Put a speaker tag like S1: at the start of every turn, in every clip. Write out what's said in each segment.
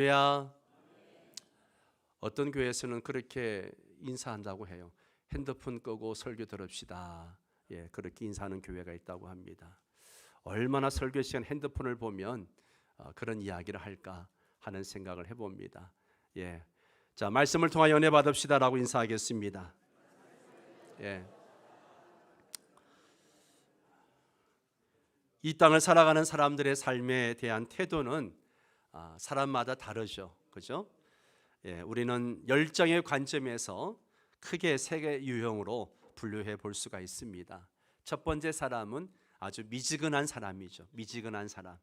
S1: 교회야. 어떤 교회에서는 그렇게 인사한다고 해요. 핸드폰 끄고 설교 들읍시다. 그렇게 인사하는 교회가 있다고 합니다. 얼마나 설교 시간 핸드폰을 보면 그런 이야기를 할까 하는 생각을 해봅니다. 자, 말씀을 통하여 은혜 받읍시다라고 인사하겠습니다. 이 땅을 살아가는 사람들의 삶에 대한 태도는 사람마다 다르죠, 그죠? 우리는 열정의 관점에서 크게 세 개 유형으로 분류해 볼 수가 있습니다. 첫 번째 사람은 아주 미지근한 사람이죠. 미지근한 사람.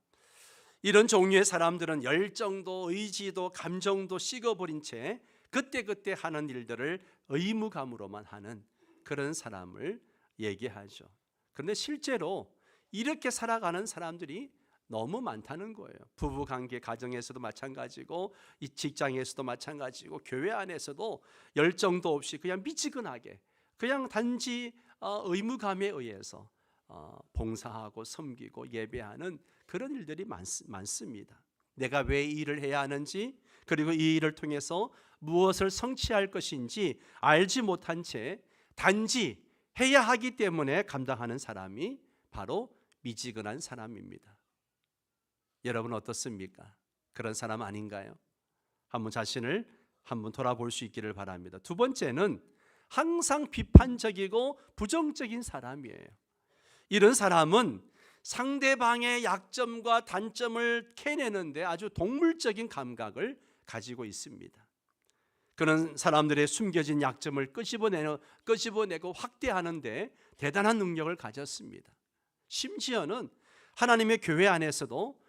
S1: 이런 종류의 사람들은 열정도 의지도 감정도 식어버린 채 그때그때 하는 일들을 의무감으로만 하는 그런 사람을 얘기하죠. 그런데 실제로 이렇게 살아가는 사람들이 너무 많다는 거예요. 부부관계 가정에서도 마찬가지고 이 직장에서도 마찬가지고 교회 안에서도 열정도 없이 그냥 미지근하게 그냥 단지 의무감에 의해서 봉사하고 섬기고 예배하는 그런 일들이 많습니다. 내가 왜 이 일을 해야 하는지, 그리고 이 일을 통해서 무엇을 성취할 것인지 알지 못한 채 단지 해야 하기 때문에 감당하는 사람이 바로 미지근한 사람입니다. 여러분 어떻습니까? 그런 사람 아닌가요? 한번 자신을 한번 돌아볼 수 있기를 바랍니다. 두 번째는 항상 비판적이고 부정적인 사람이에요. 이런 사람은 상대방의 약점과 단점을 캐내는데 아주 동물적인 감각을 가지고 있습니다. 그런 사람들의 숨겨진 약점을 끄집어내고 확대하는데 대단한 능력을 가졌습니다. 심지어는 하나님의 교회 안에서도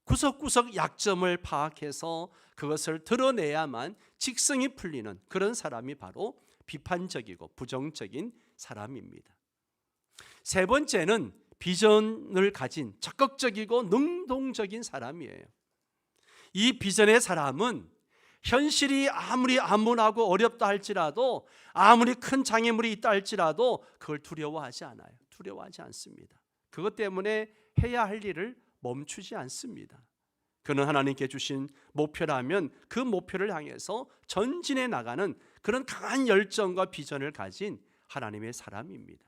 S1: 구석구석 약점을 파악해서 그것을 드러내야만 직성이 풀리는 그런 사람이 바로 비판적이고 부정적인 사람입니다. 세 번째는 비전을 가진 적극적이고 능동적인 사람이에요. 이 비전의 사람은 현실이 아무리 암울하고 어렵다 할지라도, 아무리 큰 장애물이 있다 할지라도 그걸 두려워하지 않아요. 두려워하지 않습니다. 그것 때문에 해야 할 일을 멈추지 않습니다. 그는 하나님께 주신 목표라면 그 목표를 향해서 전진해 나가는 그런 강한 열정과 비전을 가진 하나님의 사람입니다.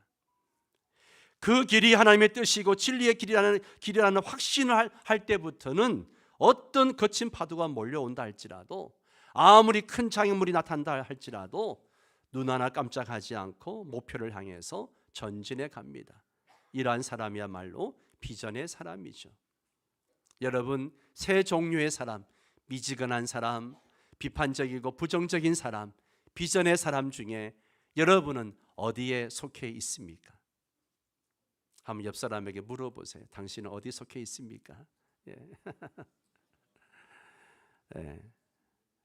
S1: 그 길이 하나님의 뜻이고 진리의 길이라는 확신을 할 때부터는 어떤 거친 파도가 몰려온다 할지라도, 아무리 큰 장애물이 나타난다 할지라도 눈 하나 깜짝하지 않고 목표를 향해서 전진해 갑니다. 이러한 사람이야말로 비전의 사람이죠. 여러분, 세 종류의 사람, 미지근한 사람, 비판적이고 부정적인 사람, 비전의 사람 중에 여러분은 어디에 속해 있습니까? 한번 옆 사람에게 물어보세요. 당신은 어디 속해 있습니까?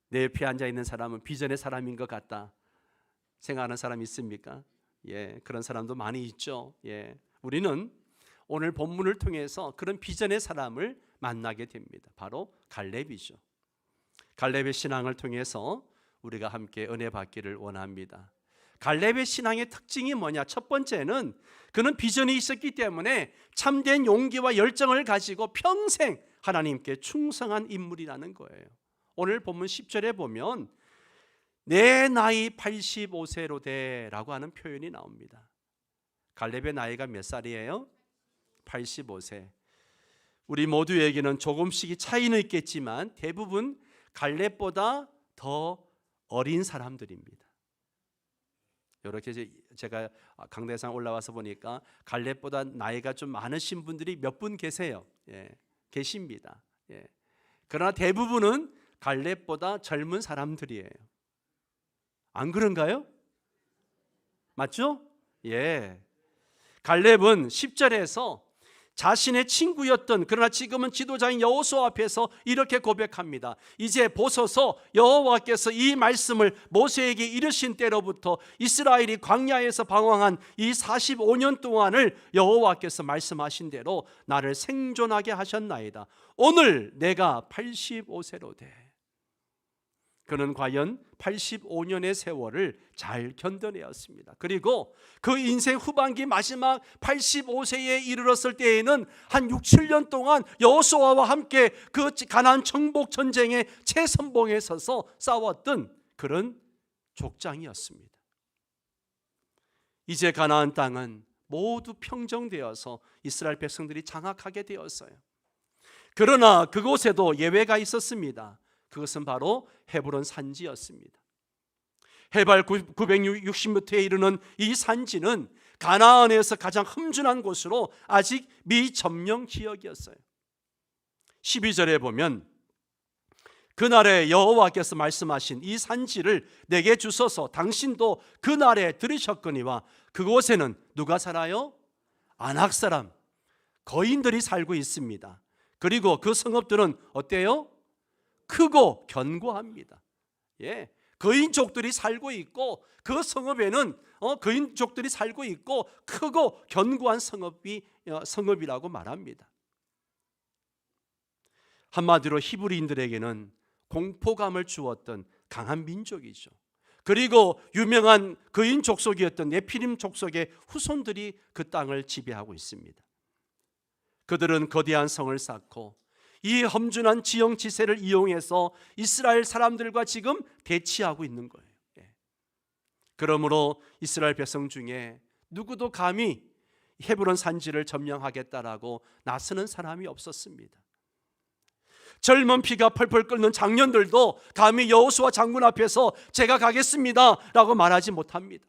S1: 내 옆에 앉아 있는 사람은 비전의 사람인 것 같다 생각하는 사람 있습니까? 그런 사람도 많이 있죠. 우리는 오늘 본문을 통해서 그런 비전의 사람을 만나게 됩니다. 바로 갈렙이죠. 갈렙의 신앙을 통해서 우리가 함께 은혜 받기를 원합니다. 갈렙의 신앙의 특징이 뭐냐? 첫 번째는 그는 비전이 있었기 때문에 참된 용기와 열정을 가지고 평생 하나님께 충성한 인물이라는 거예요. 오늘 본문 10절에 보면 내 나이 85세로 되라고 하는 표현이 나옵니다. 갈렙의 나이가 몇 살이에요? 85세. 우리 모두에게는 조금씩이 차이는 있겠지만 대부분 갈렙보다 더 어린 사람들입니다. 이렇게 제가 강대상 올라와서 보니까 갈렙보다 나이가 좀 많으신 분들이 몇 분 계세요. 계십니다. 그러나 대부분은 갈렙보다 젊은 사람들이에요. 안 그런가요? 맞죠? 갈렙은 10절에서 자신의 친구였던, 그러나 지금은 지도자인 여호수아 앞에서 이렇게 고백합니다. 이제 보소서, 여호와께서 이 말씀을 모세에게 이르신 때로부터 이스라엘이 광야에서 방황한 이 45년 동안을 여호와께서 말씀하신 대로 나를 생존하게 하셨나이다. 오늘 내가 85세로 돼. 그는 과연 85년의 세월을 잘 견뎌내었습니다. 그리고 그 인생 후반기 마지막 85세에 이르렀을 때에는 한 6, 7년 동안 여호수아와 함께 그 가나안 정복 전쟁의 최선봉에 서서 싸웠던 그런 족장이었습니다. 이제 가나안 땅은 모두 평정되어서 이스라엘 백성들이 장악하게 되었어요. 그러나 그곳에도 예외가 있었습니다. 그것은 바로 헤브론 산지였습니다. 해발 960m에 이르는 이 산지는 가나안에서 가장 흠준한 곳으로 아직 미점령 지역이었어요. 12절에 보면 그날에 여호와께서 말씀하신 이 산지를 내게 주소서 당신도 그날에 들으셨거니와 그곳에는 누가 살아요? 아낙 사람, 거인들이 살고 있습니다. 그리고 그 성읍들은 어때요? 크고 견고합니다. 예, 거인족들이 살고 있고 그 성읍에는 거인족들이 살고 있고 크고 견고한 성읍이라고 말합니다. 한마디로 히브리인들에게는 공포감을 주었던 강한 민족이죠. 그리고 유명한 거인 족속이었던 네피림 족속의 후손들이 그 땅을 지배하고 있습니다. 그들은 거대한 성을 쌓고 이 험준한 지형지세를 이용해서 이스라엘 사람들과 지금 대치하고 있는 거예요. 그러므로 이스라엘 백성 중에 누구도 감히 헤브론 산지를 점령하겠다라고 나서는 사람이 없었습니다. 젊은 피가 펄펄 끓는 장년들도 감히 여호수아 장군 앞에서 제가 가겠습니다 라고 말하지 못합니다.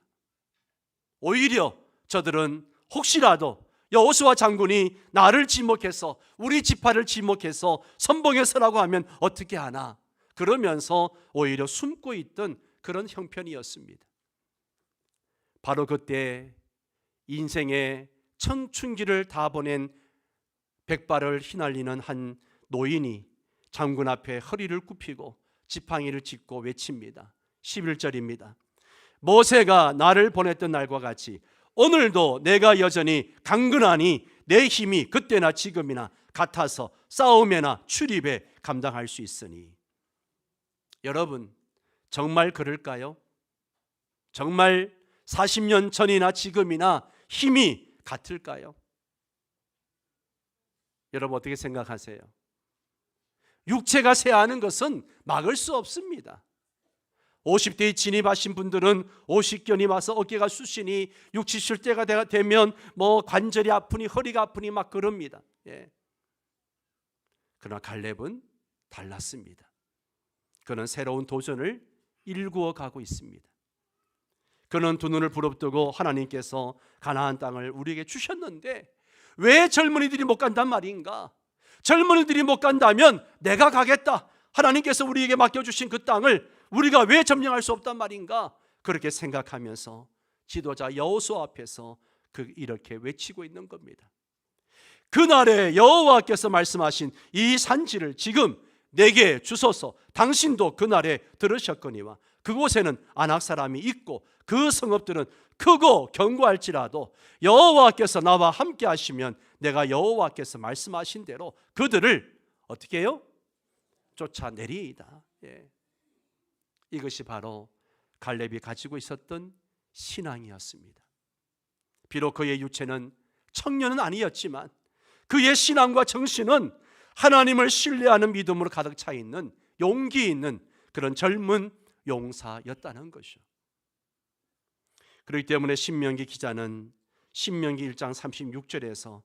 S1: 오히려 저들은 혹시라도 여호수아 장군이 나를 지목해서 우리 지파를 지목해서 선봉에 서라고 하면 어떻게 하나, 그러면서 오히려 숨고 있던 그런 형편이었습니다. 바로 그때 인생의 청춘기를 다 보낸 백발을 휘날리는 한 노인이 장군 앞에 허리를 굽히고 지팡이를 짚고 외칩니다. 11절입니다. 모세가 나를 보냈던 날과 같이 오늘도 내가 여전히 강건하니 내 힘이 그때나 지금이나 같아서 싸움에나 출입에 감당할 수 있으니. 여러분, 정말 그럴까요? 정말 40년 전이나 지금이나 힘이 같을까요? 여러분 어떻게 생각하세요? 육체가 쇠하는 것은 막을 수 없습니다. 50대에 진입하신 분들은 50견이 와서 어깨가 쑤시니 60, 70대가 되면 관절이 아프니 허리가 아프니 막 그럽니다. 그러나 갈렙은 달랐습니다. 그는 새로운 도전을 일구어 가고 있습니다. 그는 두 눈을 부릅뜨고 하나님께서 가나안 땅을 우리에게 주셨는데 왜 젊은이들이 못 간단 말인가? 젊은이들이 못 간다면 내가 가겠다. 하나님께서 우리에게 맡겨주신 그 땅을 우리가 왜 점령할 수 없단 말인가? 그렇게 생각하면서 지도자 여호수아 앞에서 이렇게 외치고 있는 겁니다. 그날에 여호와께서 말씀하신 이 산지를 지금 내게 주소서 당신도 그날에 들으셨거니와 그곳에는 아낙 사람이 있고 그 성읍들은 크고 견고할지라도 여호와께서 나와 함께 하시면 내가 여호와께서 말씀하신 대로 그들을 어떻게 해요? 쫓아내리이다. 이것이 바로 갈렙이 가지고 있었던 신앙이었습니다. 비록 그의 유체는 청년은 아니었지만 그의 신앙과 정신은 하나님을 신뢰하는 믿음으로 가득 차 있는 용기 있는 그런 젊은 용사였다는 것이죠. 그렇기 때문에 신명기 기자는 신명기 1장 36절에서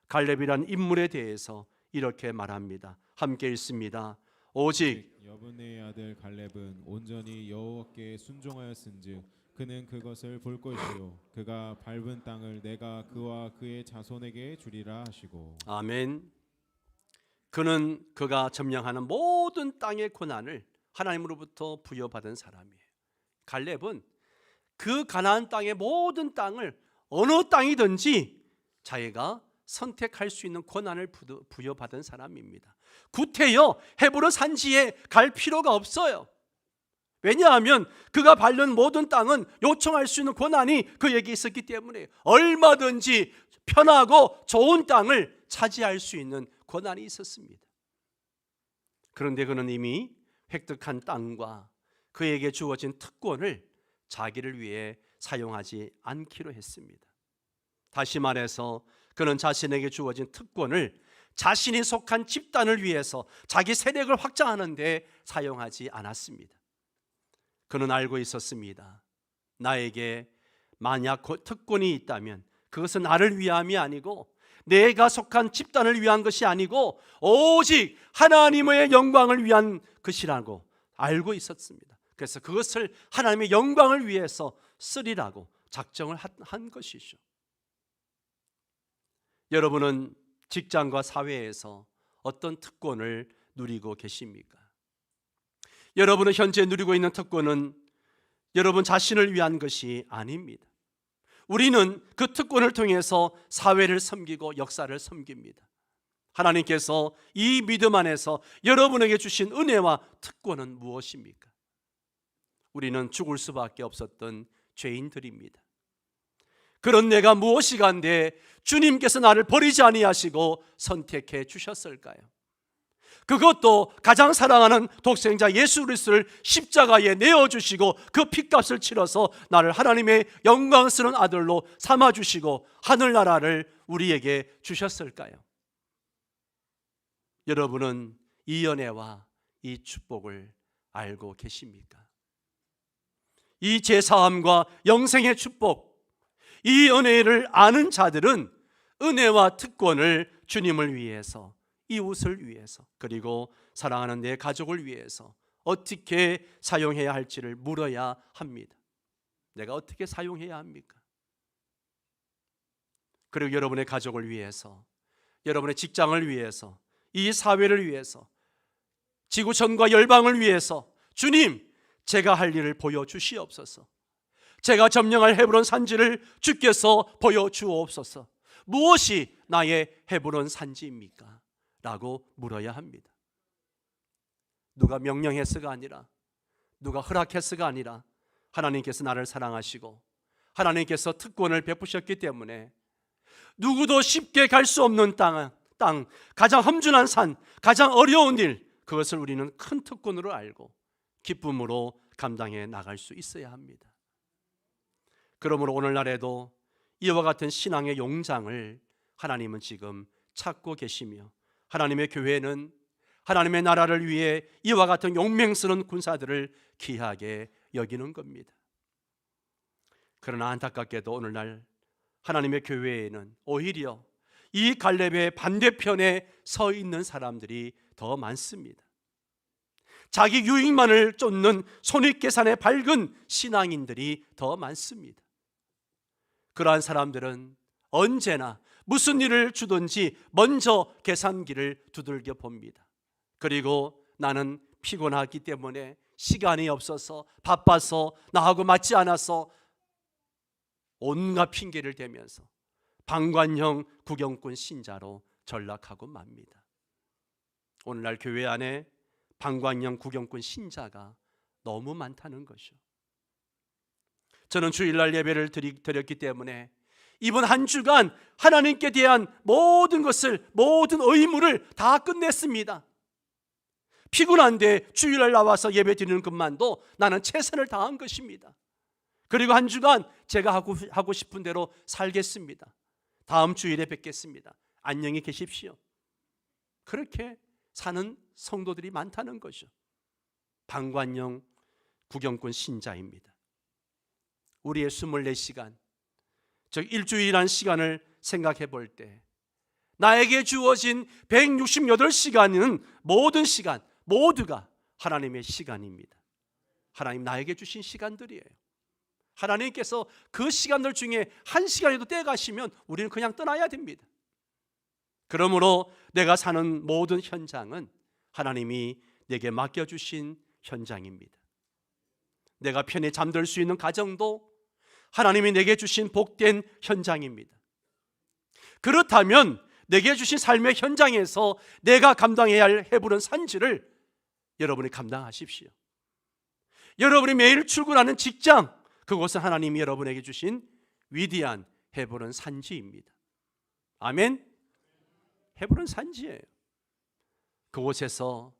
S1: 갈렙이란 인물에 대해서 이렇게 말합니다. 함께 읽습니다. 오직
S2: 여분의 아들 갈렙은 온전히 여호와께 순종하였은즉 그는 그것을 볼 것이요 그가 밟은 땅을 내가 그와 그의 자손에게 주리라 하시고. 아멘.
S1: 그는 그가 점령하는 모든 땅의 고난을 하나님으로부터 부여받은 사람이에요. 갈렙은 그 가나안 땅의 모든 땅을 어느 땅이든지 자기가 선택할 수 있는 권한을 부여받은 사람입니다. 구태여 헤브론 산지에 갈 필요가 없어요. 왜냐하면 그가 밟는 모든 땅은 요청할 수 있는 권한이 그에게 있었기 때문에 얼마든지 편하고 좋은 땅을 차지할 수 있는 권한이 있었습니다. 그런데 그는 이미 획득한 땅과 그에게 주어진 특권을 자기를 위해 사용하지 않기로 했습니다. 다시 말해서 그는 자신에게 주어진 특권을 자신이 속한 집단을 위해서 자기 세력을 확장하는 데 사용하지 않았습니다. 그는 알고 있었습니다. 나에게 만약 특권이 있다면 그것은 나를 위함이 아니고 내가 속한 집단을 위한 것이 아니고 오직 하나님의 영광을 위한 것이라고 알고 있었습니다. 그래서 그것을 하나님의 영광을 위해서 쓰리라고 작정을 한 것이죠. 여러분은 직장과 사회에서 어떤 특권을 누리고 계십니까? 여러분은 현재 누리고 있는 특권은 여러분 자신을 위한 것이 아닙니다. 우리는 그 특권을 통해서 사회를 섬기고 역사를 섬깁니다. 하나님께서 이 믿음 안에서 여러분에게 주신 은혜와 특권은 무엇입니까? 우리는 죽을 수밖에 없었던 죄인들입니다. 그런 내가 무엇이간데 주님께서 나를 버리지 아니하시고 선택해 주셨을까요? 그것도 가장 사랑하는 독생자 예수 그리스도를 십자가에 내어주시고 그 핏값을 치러서 나를 하나님의 영광스러운 아들로 삼아주시고 하늘나라를 우리에게 주셨을까요? 여러분은 이 은혜와 이 축복을 알고 계십니까? 이 제사함과 영생의 축복, 이 은혜를 아는 자들은 은혜와 특권을 주님을 위해서, 이웃을 위해서, 그리고 사랑하는 내 가족을 위해서 어떻게 사용해야 할지를 물어야 합니다. 내가 어떻게 사용해야 합니까? 그리고 여러분의 가족을 위해서, 여러분의 직장을 위해서, 이 사회를 위해서, 지구촌과 열방을 위해서 주님, 제가 할 일을 보여주시옵소서. 제가 점령할 헤브론 산지를 주께서 보여주옵소서. 무엇이 나의 헤브론 산지입니까? 라고 물어야 합니다. 누가 명령했어가 아니라, 누가 허락했어가 아니라 하나님께서 나를 사랑하시고 하나님께서 특권을 베푸셨기 때문에 누구도 쉽게 갈 수 없는 땅, 가장 험준한 산, 가장 어려운 일, 그것을 우리는 큰 특권으로 알고 기쁨으로 감당해 나갈 수 있어야 합니다. 그러므로 오늘날에도 이와 같은 신앙의 용장을 하나님은 지금 찾고 계시며 하나님의 교회는 하나님의 나라를 위해 이와 같은 용맹스러운 군사들을 귀하게 여기는 겁니다. 그러나 안타깝게도 오늘날 하나님의 교회에는 오히려 이 갈렙의 반대편에 서 있는 사람들이 더 많습니다. 자기 유익만을 쫓는 손익계산에 밝은 신앙인들이 더 많습니다. 그러한 사람들은 언제나 무슨 일을 주든지 먼저 계산기를 두들겨 봅니다. 그리고 나는 피곤하기 때문에 시간이 없어서 바빠서 나하고 맞지 않아서 온갖 핑계를 대면서 방관형 구경꾼 신자로 전락하고 맙니다. 오늘날 교회 안에 방관형 구경꾼 신자가 너무 많다는 것이죠. 저는 주일날 예배를 드렸기 때문에 이번 한 주간 하나님께 대한 모든 것을, 모든 의무를 다 끝냈습니다. 피곤한데 주일날 나와서 예배 드리는 것만도 나는 최선을 다한 것입니다. 그리고 한 주간 제가 하고 싶은 대로 살겠습니다. 다음 주일에 뵙겠습니다. 안녕히 계십시오. 그렇게 사는 성도들이 많다는 거죠. 방관형 구경꾼 신자입니다. 우리의 24시간, 즉 일주일이라는 시간을 생각해 볼 때 나에게 주어진 168시간은 모든 시간 모두가 하나님의 시간입니다. 하나님 나에게 주신 시간들이에요. 하나님께서 그 시간들 중에 한 시간이라도 떼가시면 우리는 그냥 떠나야 됩니다. 그러므로 내가 사는 모든 현장은 하나님이 내게 맡겨주신 현장입니다. 내가 편히 잠들 수 있는 가정도 하나님이 내게 주신 복된 현장입니다. 그렇다면 내게 주신 삶의 현장에서 내가 감당해야 할 헤브론 산지를 여러분이 감당하십시오. 여러분이 매일 출근하는 직장, 그곳은 하나님이 여러분에게 주신 위대한 헤브론 산지입니다. 아멘. 헤브론 산지예요. 그곳에서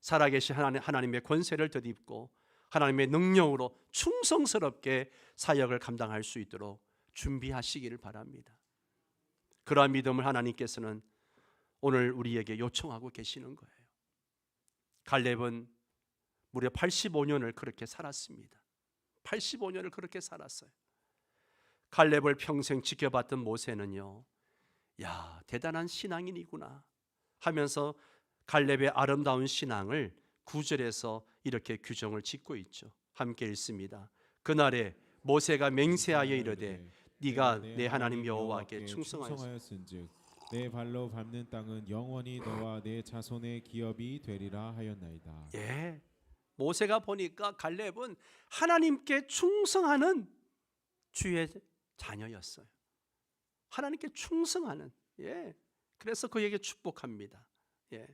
S1: 살아계신 하나님의 권세를 덧입고 하나님의 능력으로 충성스럽게 사역을 감당할 수 있도록 준비하시기를 바랍니다. 그러한 믿음을 하나님께서는 오늘 우리에게 요청하고 계시는 거예요. 갈렙은 무려 85년을 그렇게 살았습니다. 85년을 그렇게 살았어요. 갈렙을 평생 지켜봤던 모세는요, 야, 대단한 신앙인이구나 하면서 갈렙의 아름다운 신앙을 9절에서 이렇게 규정을 짓고 있죠. 함께 읽습니다. 그날에 모세가 맹세하여 이르되 네가 내 하나님 여호와께 충성하였은즉
S2: 내 발로 밟는 땅은 영원히 너와 내 자손의 기업이 되리라 하였나이다.
S1: 예, 모세가 보니까 갈렙은 하나님께 충성하는 주의 자녀였어요. 하나님께 충성하는, 예, 그래서 그에게 축복합니다. 예.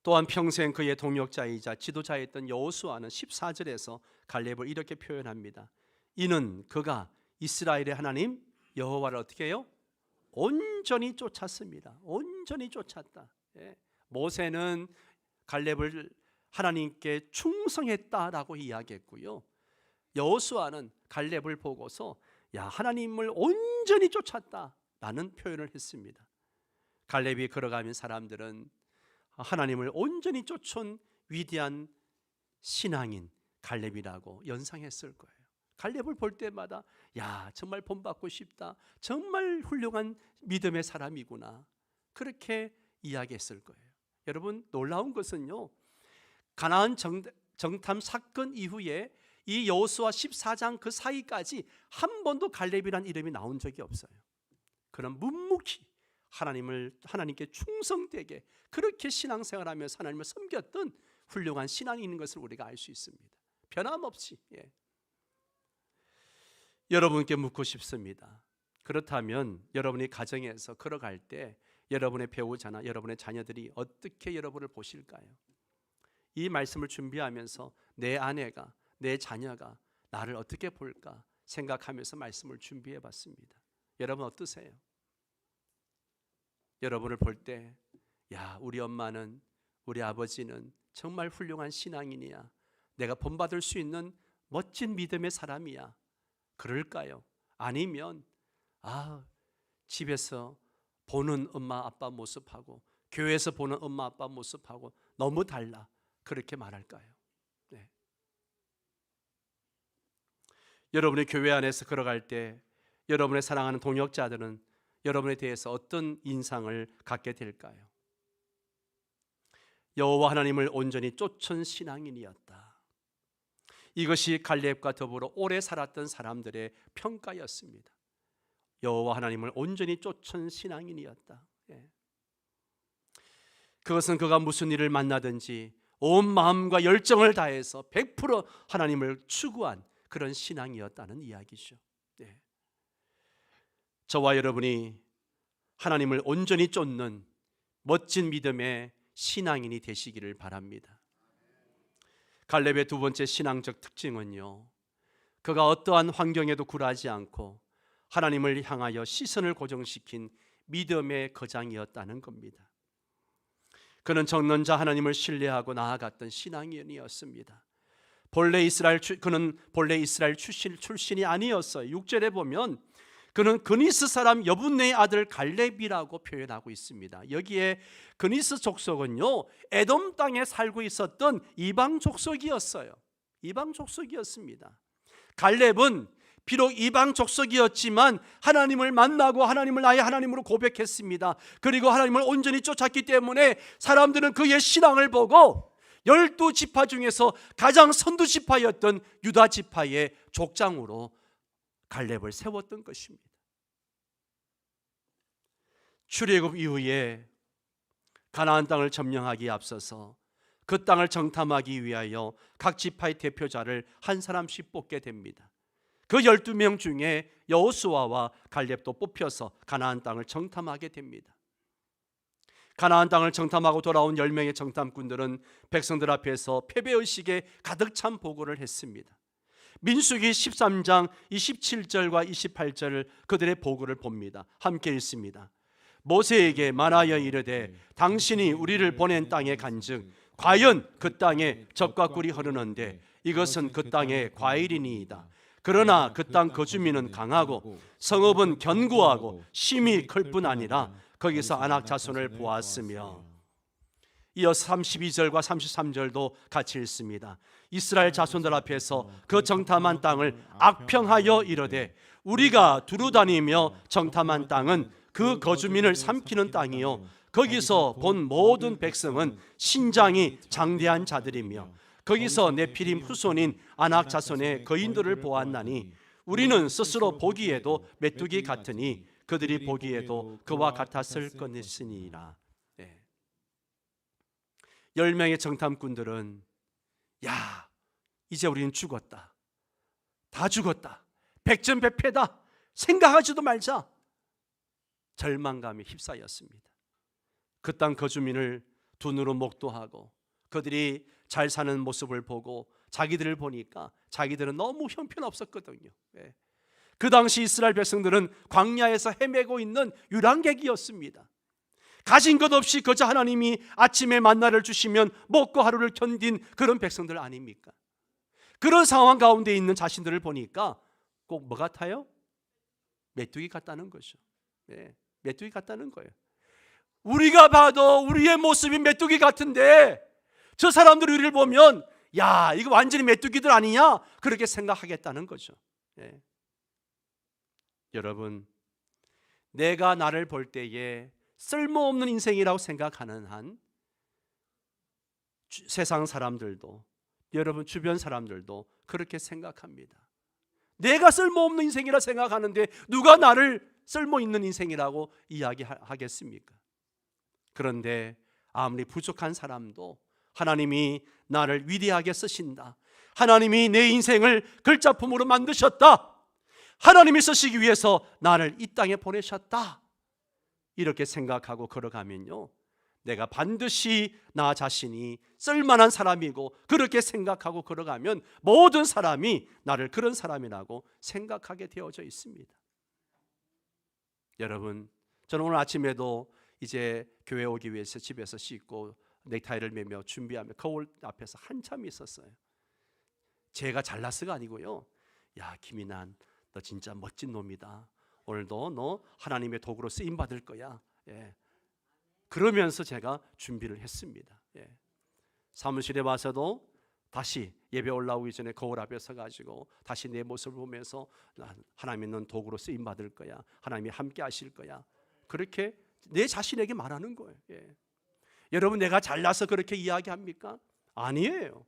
S1: 또한 평생 그의 동역자이자 지도자였던 여호수아는 14절에서 갈렙을 이렇게 표현합니다. 이는 그가 이스라엘의 하나님 여호와를 어떻게 해요? 온전히 쫓았습니다. 온전히 쫓았다. 예. 모세는 갈렙을 하나님께 충성했다라고 이야기했고요, 여호수아는 갈렙을 보고서 야, 하나님을 온전히 쫓았다라는 표현을 했습니다. 갈렙이 걸어가면 사람들은 하나님을 온전히 쫓은 위대한 신앙인 갈렙이라고 연상했을 거예요. 갈렙을 볼 때마다 야, 정말 본받고 싶다, 정말 훌륭한 믿음의 사람이구나, 그렇게 이야기했을 거예요. 여러분, 놀라운 것은요, 가나안 정탐 사건 이후에 이 여호수아 14장 그 사이까지 한 번도 갈렙이란 이름이 나온 적이 없어요. 그런 묵묵히 하나님께 충성되게 그렇게 신앙생활하면서 하나님을 섬겼던 훌륭한 신앙이 있는 것을 우리가 알 수 있습니다. 변함없이. 예. 여러분께 묻고 싶습니다. 그렇다면 여러분이 가정에서 걸어갈 때 여러분의 배우자나 여러분의 자녀들이 어떻게 여러분을 보실까요? 이 말씀을 준비하면서 내 아내가, 내 자녀가 나를 어떻게 볼까 생각하면서 말씀을 준비해 봤습니다. 여러분 어떠세요? 여러분을 볼 때 야, 우리 엄마는, 우리 아버지는 정말 훌륭한 신앙인이야, 내가 본받을 수 있는 멋진 믿음의 사람이야, 그럴까요? 아니면 집에서 보는 엄마 아빠 모습하고 교회에서 보는 엄마 아빠 모습하고 너무 달라, 그렇게 말할까요? 네. 여러분의 교회 안에서 걸어갈 때 여러분의 사랑하는 동역자들은 여러분에 대해서 어떤 인상을 갖게 될까요? 여호와 하나님을 온전히 쫓은 신앙인이었다. 이것이 갈렙과 더불어 오래 살았던 사람들의 평가였습니다. 여호와 하나님을 온전히 쫓은 신앙인이었다. 예. 그것은 그가 무슨 일을 만나든지 온 마음과 열정을 다해서 100% 하나님을 추구한 그런 신앙이었다는 이야기죠. 예. 저와 여러분이 하나님을 온전히 쫓는 멋진 믿음의 신앙인이 되시기를 바랍니다. 갈렙의 두 번째 신앙적 특징은요, 그가 어떠한 환경에도 굴하지 않고 하나님을 향하여 시선을 고정시킨 믿음의 거장이었다는 겁니다. 그는 전능자 하나님을 신뢰하고 나아갔던 신앙인이었습니다. 그는 본래 이스라엘 출신이 아니었어요. 6절에 보면 그는 그니스 사람 여분네의 아들 갈렙이라고 표현하고 있습니다. 여기에 그니스 족속은요, 에돔 땅에 살고 있었던 이방 족속이었어요. 이방 족속이었습니다. 갈렙은 비록 이방 족속이었지만 하나님을 만나고 하나님을 나의 하나님으로 고백했습니다. 그리고 하나님을 온전히 쫓았기 때문에 사람들은 그의 신앙을 보고 12지파 중에서 가장 선두지파였던 유다지파의 족장으로 갈렙을 세웠던 것입니다. 출애굽 이후에 가나안 땅을 점령하기에 앞서서 그 땅을 정탐하기 위하여 각 지파의 대표자를 한 사람씩 뽑게 됩니다. 그 12명 중에 여호수아와 갈렙도 뽑혀서 가나안 땅을 정탐하게 됩니다. 가나안 땅을 정탐하고 돌아온 10명의 정탐꾼들은 백성들 앞에서 패배의식에 가득 찬 보고를 했습니다. 민수기 13장 27절과 28절을 그들의 보고를 봅니다. 함께 읽습니다. 모세에게 말하여 이르되 당신이 우리를 보낸 땅에 간즉 과연 그 땅에 젖과 꿀이 흐르는데 이것은 그 땅의 과일이니이다. 그러나 그 땅 거주민은 강하고 성읍은 견고하고 심히 클 뿐 아니라 거기서 아낙 자손을 보았으며. 이어서 32절과 33절도 같이 읽습니다. 이스라엘 자손들 앞에서 그 정탐한 땅을 악평하여 이르되 우리가 두루다니며 정탐한 땅은 그 거주민을 삼키는 땅이요 거기서 본 모든 백성은 신장이 장대한 자들이며 거기서 네피림 후손인 아낙 자손의 거인들을 보았나니 우리는 스스로 보기에도 메뚜기 같으니 그들이 보기에도 그와 같았을 것이니라. 10명의 정탐꾼들은 야, 이제 우리는 죽었다. 다 죽었다. 백전백패다. 생각하지도 말자. 절망감에 휩싸였습니다. 그 땅 거주민을 두 눈으로 목도하고 그들이 잘 사는 모습을 보고 자기들을 보니까 자기들은 너무 형편없었거든요. 그 당시 이스라엘 백성들은 광야에서 헤매고 있는 유랑객이었습니다. 가진 것 없이 그저 하나님이 아침에 만나를 주시면 먹고 하루를 견딘 그런 백성들 아닙니까? 그런 상황 가운데 있는 자신들을 보니까 꼭 뭐 같아요? 메뚜기 같다는 거죠. 메뚜기 같다는 거예요. 우리가 봐도 우리의 모습이 메뚜기 같은데 저 사람들이 우리를 보면 야, 이거 완전히 메뚜기들 아니냐? 그렇게 생각하겠다는 거죠. 여러분, 내가 나를 볼 때에 쓸모없는 인생이라고 생각하는 한 세상 사람들도 여러분 주변 사람들도 그렇게 생각합니다. 내가 쓸모없는 인생이라 생각하는데 누가 나를 쓸모있는 인생이라고 이야기하겠습니까? 그런데 아무리 부족한 사람도 하나님이 나를 위대하게 쓰신다. 하나님이 내 인생을 글자품으로 만드셨다. 하나님이 쓰시기 위해서 나를 이 땅에 보내셨다. 이렇게 생각하고 걸어가면요, 내가 반드시 나 자신이 쓸만한 사람이고 그렇게 생각하고 걸어가면 모든 사람이 나를 그런 사람이라고 생각하게 되어져 있습니다. 여러분, 저는 오늘 아침에도 이제 교회 오기 위해서 집에서 씻고 넥타이를 매며 준비하며 거울 앞에서 한참 있었어요. 제가 잘났어가 아니고요, 야 김인환 너 진짜 멋진 놈이다. 오늘도 너 하나님의 도구로 쓰임 받을 거야. 그러면서 제가 준비를 했습니다. 사무실에 와서도 다시 예배 올라오기 전에 거울 앞에 서가지고 다시 내 모습을 보면서 하나님은 넌 도구로 쓰임 받을 거야. 하나님이 함께 하실 거야. 그렇게 내 자신에게 말하는 거예요. 여러분, 내가 잘나서 그렇게 이야기합니까? 아니에요.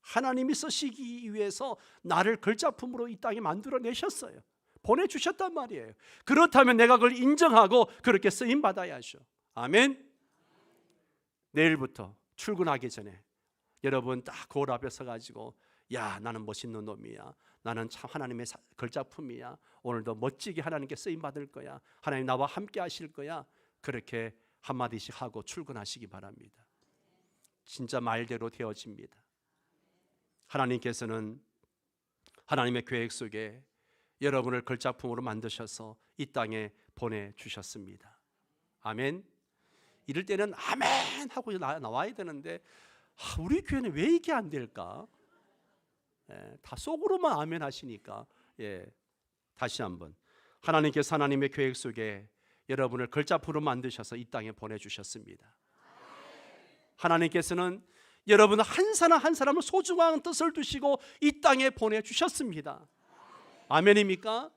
S1: 하나님이 쓰시기 위해서 나를 걸작품으로 이 땅에 만들어내셨어요. 보내주셨단 말이에요. 그렇다면 내가 그걸 인정하고 그렇게 쓰임받아야죠. 아멘. 내일부터 출근하기 전에 여러분 딱 거울 앞에 서가지고 야 나는 멋있는 놈이야. 나는 참 하나님의 걸작품이야. 오늘도 멋지게 하나님께 쓰임받을 거야. 하나님 나와 함께 하실 거야. 그렇게 한마디씩 하고 출근하시기 바랍니다. 진짜 말대로 되어집니다. 하나님께서는 하나님의 계획 속에 여러분을 걸작품으로 만드셔서 이 땅에 보내주셨습니다. 아멘. 이럴 때는 아멘 하고 나와야 되는데 우리 교회는 왜 이게 안 될까? 다 속으로만 아멘 하시니까. 다시 한번, 하나님께서 하나님의 계획 속에 여러분을 걸작품으로 만드셔서 이 땅에 보내주셨습니다. 하나님께서는 여러분 한 사람 한 사람을 소중한 뜻을 두시고 이 땅에 보내주셨습니다. 아멘입니까?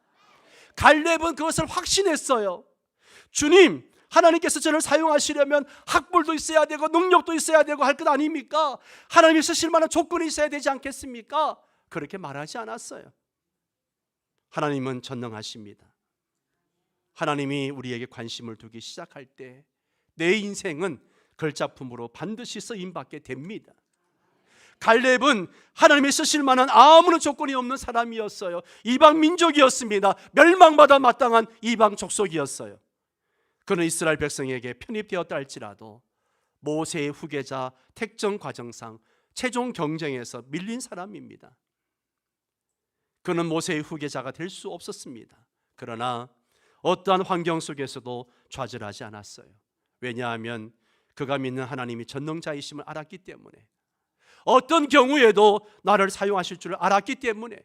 S1: 갈렙은 그것을 확신했어요. 주님, 하나님께서 저를 사용하시려면 학벌도 있어야 되고 능력도 있어야 되고 할 것 아닙니까? 하나님이 쓰실 만한 조건이 있어야 되지 않겠습니까? 그렇게 말하지 않았어요. 하나님은 전능하십니다. 하나님이 우리에게 관심을 두기 시작할 때 내 인생은 걸작품으로 반드시 쓰임받게 됩니다. 갈렙은 하나님이 쓰실 만한 아무런 조건이 없는 사람이었어요. 이방 민족이었습니다. 멸망받아 마땅한 이방 족속이었어요. 그는 이스라엘 백성에게 편입되었다 할지라도 모세의 후계자 택정 과정상 최종 경쟁에서 밀린 사람입니다. 그는 모세의 후계자가 될 수 없었습니다. 그러나 어떠한 환경 속에서도 좌절하지 않았어요. 왜냐하면 그가 믿는 하나님이 전능자이심을 알았기 때문에, 어떤 경우에도 나를 사용하실 줄을 알았기 때문에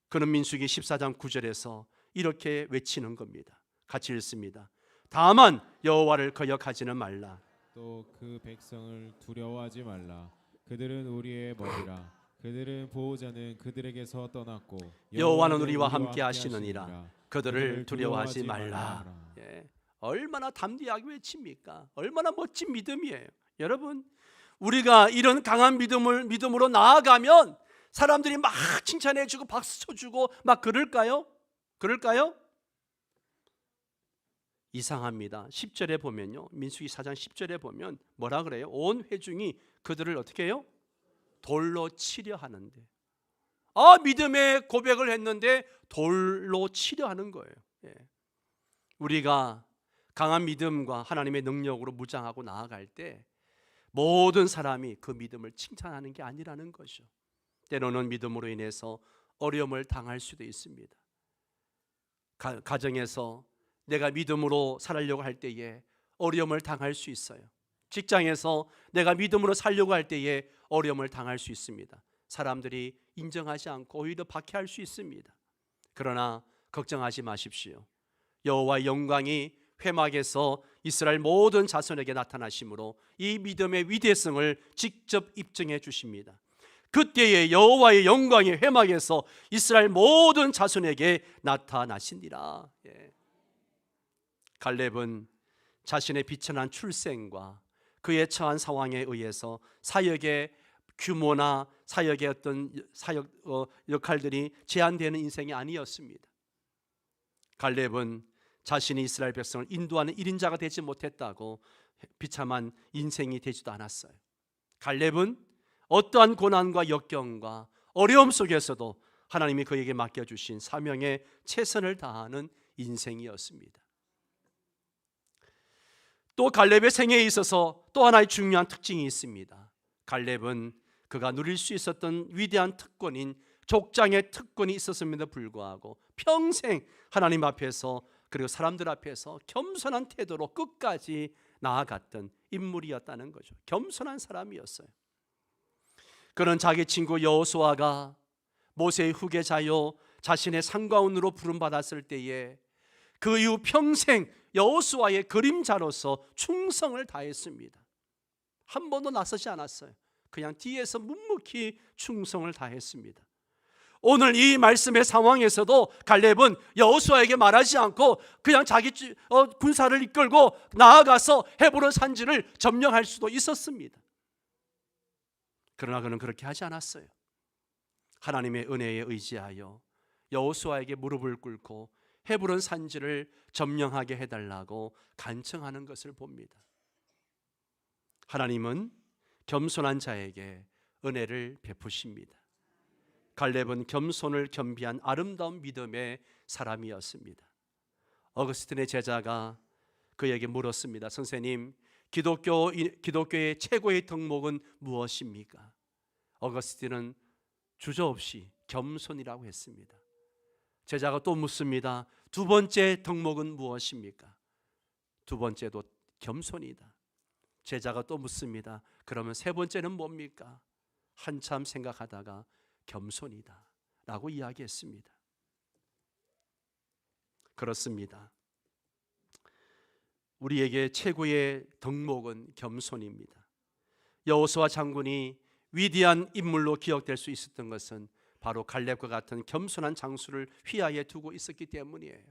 S1: 그는 민수기 14장 9절에서 이렇게 외치는 겁니다. 같이 읽습니다. 다만 여호와를 거역하지는 말라.
S2: 또 그 백성을 두려워하지 말라. 그들은 우리의 먹이라. 그들은 보호자는 그들에게서 떠났고
S1: 여호와는 우리와 함께 하시느니라. 그들을 두려워하지 말라. 예, 얼마나 담대하게 외칩니까? 얼마나 멋진 믿음이에요. 여러분, 우리가 이런 강한 믿음으로 나아가면 사람들이 막 칭찬해주고 박수 쳐주고 막 그럴까요? 이상합니다. 10절에 보면요, 민수기 4장 10절에 보면 뭐라 그래요? 온 회중이 그들을 어떻게 해요? 돌로 치려 하는데, 믿음의 고백을 했는데 돌로 치려 하는 거예요. 예. 우리가 강한 믿음과 하나님의 능력으로 무장하고 나아갈 때 모든 사람이 그 믿음을 칭찬하는 게 아니라는 것이죠. 때로는 믿음으로 인해서 어려움을 당할 수도 있습니다. 가정에서 내가 믿음으로 살려고 할 때에 어려움을 당할 수 있어요. 직장에서 내가 믿음으로 살려고 할 때에 어려움을 당할 수 있습니다. 사람들이 인정하지 않고 오히려 박해할 수 있습니다. 그러나 걱정하지 마십시오. 여호와의 영광이 회막에서 이스라엘 모든 자손에게 나타나심으로 이 믿음의 위대성을 직접 입증해 주십니다. 그때에 여호와의 영광이 회막에서 이스라엘 모든 자손에게 나타나시니라. 예. 갈렙은 자신의 비천한 출생과 그의 처한 상황에 의해서 사역의 규모나 사역의 어떤 사역 역할들이 제한되는 인생이 아니었습니다. 갈렙은 자신이 이스라엘 백성을 인도하는 1인자가 되지 못했다고 비참한 인생이 되지도 않았어요. 갈렙은 어떠한 고난과 역경과 어려움 속에서도 하나님이 그에게 맡겨주신 사명에 최선을 다하는 인생이었습니다. 또 갈렙의 생애에 있어서 또 하나의 중요한 특징이 있습니다. 갈렙은 그가 누릴 수 있었던 위대한 특권인 족장의 특권이 있었음에도 불구하고 평생 하나님 앞에서 그리고 사람들 앞에서 겸손한 태도로 끝까지 나아갔던 인물이었다는 거죠. 겸손한 사람이었어요. 그는 자기 친구 여호수아가 모세의 후계자요 자신의 상관으로 부름받았을 때에 그 이후 평생 여호수아의 그림자로서 충성을 다했습니다. 한 번도 나서지 않았어요. 그냥 뒤에서 묵묵히 충성을 다했습니다. 오늘 이 말씀의 상황에서도 갈렙은 여호수아에게 말하지 않고 그냥 자기 군사를 이끌고 나아가서 헤브론 산지를 점령할 수도 있었습니다. 그러나 그는 그렇게 하지 않았어요. 하나님의 은혜에 의지하여 여호수아에게 무릎을 꿇고 헤브론 산지를 점령하게 해달라고 간청하는 것을 봅니다. 하나님은 겸손한 자에게 은혜를 베푸십니다. 갈렙은 겸손을 겸비한 아름다운 믿음의 사람이었습니다. 어거스틴의 제자가 그에게 물었습니다. 선생님, 기독교의 최고의 덕목은 무엇입니까? 어거스틴은 주저없이 겸손이라고 했습니다. 제자가 또 묻습니다. 두 번째 덕목은 무엇입니까? 두 번째도 겸손이다. 제자가 또 묻습니다. 그러면 세 번째는 뭡니까? 한참 생각하다가 겸손이다 라고 이야기했습니다. 그렇습니다. 우리에게 최고의 덕목은 겸손입니다. 여호수아 장군이 위대한 인물로 기억될 수 있었던 것은 바로 갈렙과 같은 겸손한 장수를 휘하에 두고 있었기 때문이에요.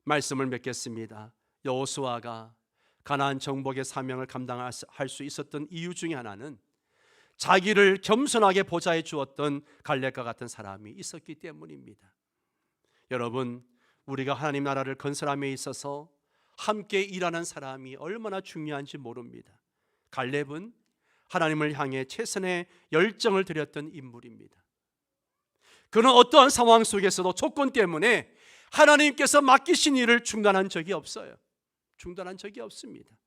S1: 말씀을 맺겠습니다. 여호수아가 가나안 정복의 사명을 감당할 수 있었던 이유 중에 하나는 자기를 겸손하게 보좌해 주었던 갈렙과 같은 사람이 있었기 때문입니다. 여러분, 우리가 하나님 나라를 건설함에 있어서 함께 일하는 사람이 얼마나 중요한지 모릅니다. 갈렙은 하나님을 향해 최선의 열정을 들였던 인물입니다. 그는 어떠한 상황 속에서도 조건 때문에 하나님께서 맡기신 일을 중단한 적이 없어요. 중단한 적이 없습니다.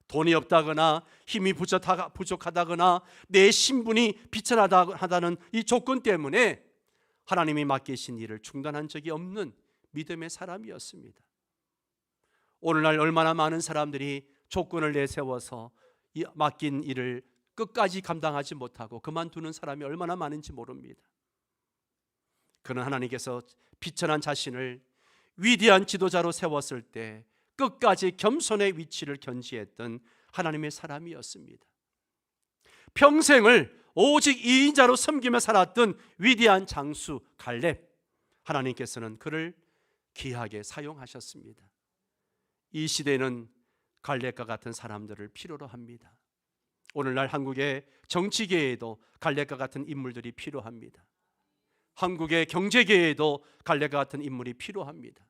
S1: 돈이 없다거나 힘이 부족하다거나 내 신분이 비천하다는 이 조건 때문에 하나님이 맡기신 일을 중단한 적이 없는 믿음의 사람이었습니다. 오늘날 얼마나 많은 사람들이 조건을 내세워서 맡긴 일을 끝까지 감당하지 못하고 그만두는 사람이 얼마나 많은지 모릅니다. 그는 하나님께서 비천한 자신을 위대한 지도자로 세웠을 때 끝까지 겸손의 위치를 견지했던 하나님의 사람이었습니다. 평생을 오직 2인자로 섬기며 살았던 위대한 장수 갈렙, 하나님께서는 그를 귀하게 사용하셨습니다. 이 시대는 갈렙과 같은 사람들을 필요로 합니다. 오늘날 한국의 정치계에도 갈렙과 같은 인물들이 필요합니다. 한국의 경제계에도 갈렙과 같은 인물이 필요합니다.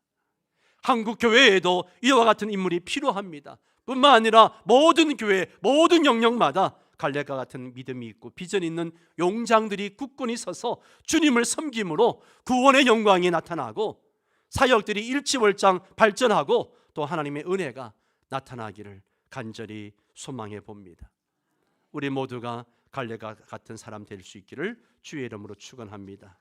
S1: 한국 교회에도 이와 같은 인물이 필요합니다. 뿐만 아니라 모든 교회, 모든 영역마다 갈렙과 같은 믿음이 있고 비전 있는 용장들이 굳건히 서서 주님을 섬김으로 구원의 영광이 나타나고 사역들이 일치월장 발전하고 또 하나님의 은혜가 나타나기를 간절히 소망해 봅니다. 우리 모두가 갈렙과 같은 사람 될 수 있기를 주의 이름으로 축원합니다.